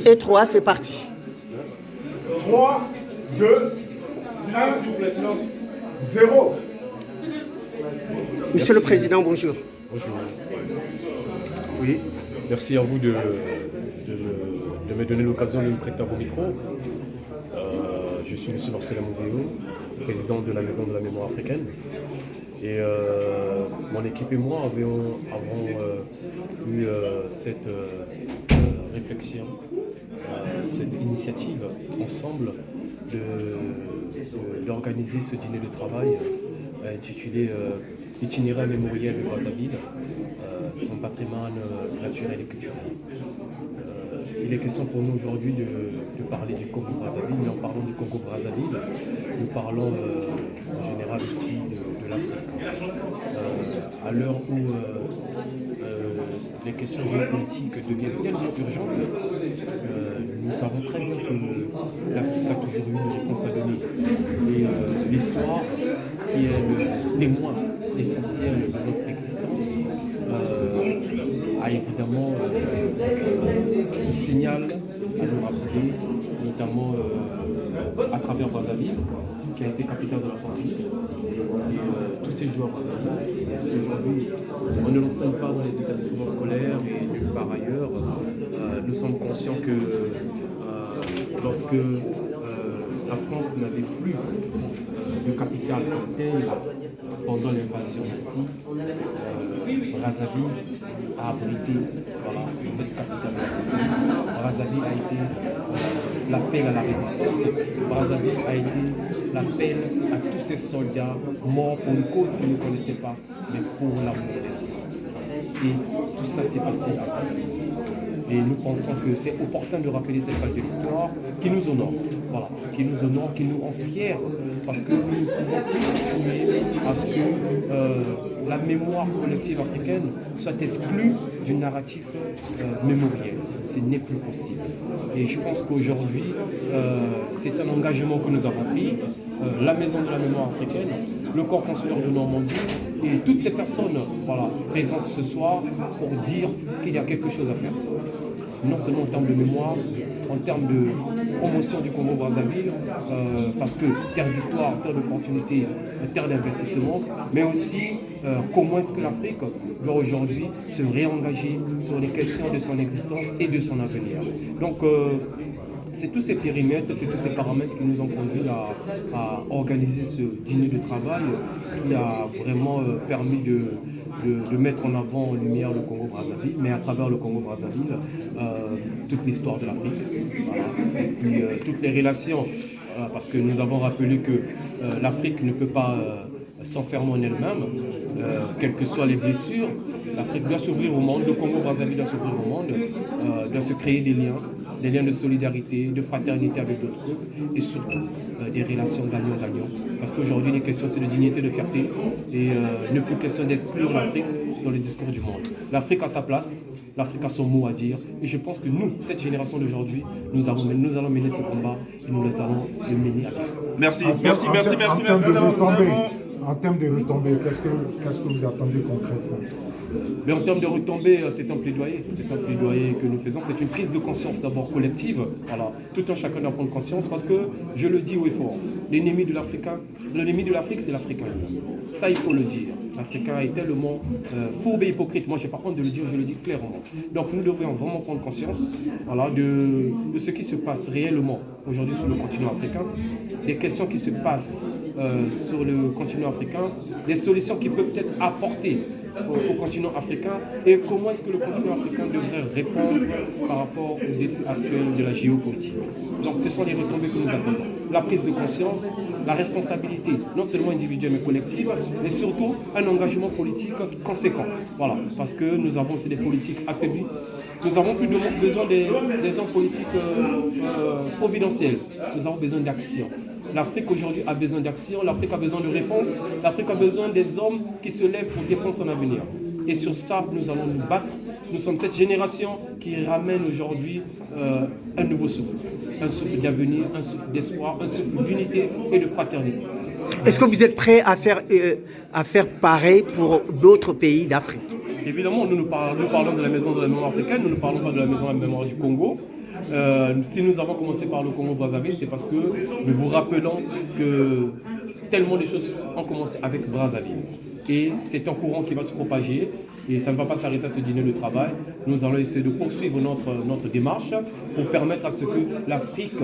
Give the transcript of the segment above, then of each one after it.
Et 3, c'est parti. 3, 2, silence, s'il vous plaît, silence. 0. Monsieur le Président, bonjour. Bonjour. Oui, merci à vous de me donner l'occasion de me prêter à vos micros. Je suis M. Marcel Amonzeo, président de la Maison de la Mémoire africaine. Et mon équipe et moi avons eu cette réflexion, cette initiative ensemble d'organiser ce dîner de travail intitulé Itinéraire mémoriel de Brazzaville, son patrimoine naturel et culturel. Il est question pour nous aujourd'hui de parler du Congo-Brazzaville, mais en parlant du Congo-Brazzaville, nous parlons en général aussi de l'Afrique. À l'heure où les questions géopolitiques deviennent tellement urgentes, nous savons très bien que l'Afrique a toujours eu une réponse à donner. Et l'histoire, qui est le témoin essentiel de notre existence, a évidemment ce signal à nous rappeler, notamment à travers Brazzaville, qui a été capitale de la France libre. Et tous ces joueurs Brazzaville, même si aujourd'hui on ne l'enseigne pas dans les établissements scolaires, mais aussi par ailleurs, nous sommes conscients que lorsque la France n'avait plus de capitale comme telle, pendant l'invasion nazie, Brazzaville a abrité cette capitale française. Brazzaville a été l'appel à la résistance. Brazzaville a été l'appel à tous ces soldats morts pour une cause qu'ils ne connaissaient pas, mais pour l'amour des autres. Et tout ça s'est passé à Brazzaville. Et nous pensons que c'est opportun de rappeler cette page de l'histoire qui nous honore, qui nous honore, qui nous rend fiers, parce que nous ne pouvons plus continuer à ce que la mémoire collective africaine soit exclue du narratif mémoriel. Ce n'est plus possible. Et je pense qu'aujourd'hui, c'est un engagement que nous avons pris, la Maison de la Mémoire africaine, le corps consulaire de Normandie et toutes ces personnes présentes ce soir pour dire qu'il y a quelque chose à faire. Non seulement en termes de mémoire, en termes de promotion du Congo-Brazzaville, parce que terre d'histoire, terre d'opportunité, terre d'investissement, mais aussi comment est-ce que l'Afrique doit aujourd'hui se réengager sur les questions de son existence et de son avenir. Donc, c'est tous ces périmètres, c'est tous ces paramètres qui nous ont conduits à organiser ce dîner de travail qui a vraiment permis de mettre en avant en lumière le Congo-Brazzaville, mais à travers le Congo-Brazzaville, toute l'histoire de l'Afrique, et puis toutes les relations, parce que nous avons rappelé que l'Afrique ne peut pas s'enfermer en elle-même, quelles que soient les blessures. L'Afrique doit s'ouvrir au monde, le Congo-Brazzaville doit s'ouvrir au monde, doit se créer des liens de solidarité, de fraternité avec d'autres groupes, et surtout des relations gagnant-gagnant. Parce qu'aujourd'hui, les questions, c'est de dignité, de fierté, et ne plus question d'exclure l'Afrique dans le discours du monde. L'Afrique a sa place, l'Afrique a son mot à dire, et je pense que nous, cette génération d'aujourd'hui, nous allons mener ce combat, et nous allons le mener à bien. Merci. En termes de retombées, qu'est-ce que vous attendez concrètement? Mais en termes de retombées, c'est un plaidoyer. C'est un plaidoyer que nous faisons. C'est une prise de conscience d'abord collective. Tout un chacun doit prendre conscience parce que, je le dis haut et fort, l'ennemi de l'Afrique, c'est l'Africain. Ça, il faut le dire. L'Africain est tellement fourbe et hypocrite. Moi, je n'ai pas honte de le dire, je le dis clairement. Donc, nous devrions vraiment prendre conscience de ce qui se passe réellement aujourd'hui sur le continent africain, des questions qui se passent sur le continent africain, des solutions qui peuvent être apportées au continent africain et comment est-ce que le continent africain devrait répondre par rapport aux défis actuels de la géopolitique. Donc ce sont les retombées que nous attendons. La prise de conscience, la responsabilité, non seulement individuelle mais collective, mais surtout un engagement politique conséquent. Parce que nous avons aussi des politiques affaiblies. Nous n'avons plus besoin des hommes politiques providentiels. Nous avons besoin d'action. L'Afrique aujourd'hui a besoin d'action, l'Afrique a besoin de réponses, l'Afrique a besoin des hommes qui se lèvent pour défendre son avenir. Et sur ça, nous allons nous battre. Nous sommes cette génération qui ramène aujourd'hui un nouveau souffle. Un souffle d'avenir, un souffle d'espoir, un souffle d'unité et de fraternité. Est-ce que vous êtes prêt à faire pareil pour d'autres pays d'Afrique? évidemment, nous parlons de la maison de la mémoire africaine, nous ne parlons pas de la maison de la mémoire du Congo. Si nous avons commencé par le Congo-Brazzaville, c'est parce que nous vous rappelons que tellement de choses ont commencé avec Brazzaville. Et c'est un courant qui va se propager et ça ne va pas s'arrêter à ce dîner de travail. Nous allons essayer de poursuivre notre démarche pour permettre à ce que l'Afrique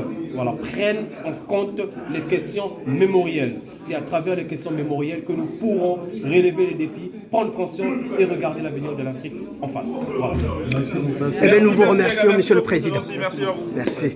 prenne en compte les questions mémorielles. C'est à travers les questions mémorielles que nous pourrons relever les défis, prendre conscience et regarder l'avenir de l'Afrique en face. Voilà. Eh bien, nous vous remercions, Monsieur le Président. Merci à vous. Merci.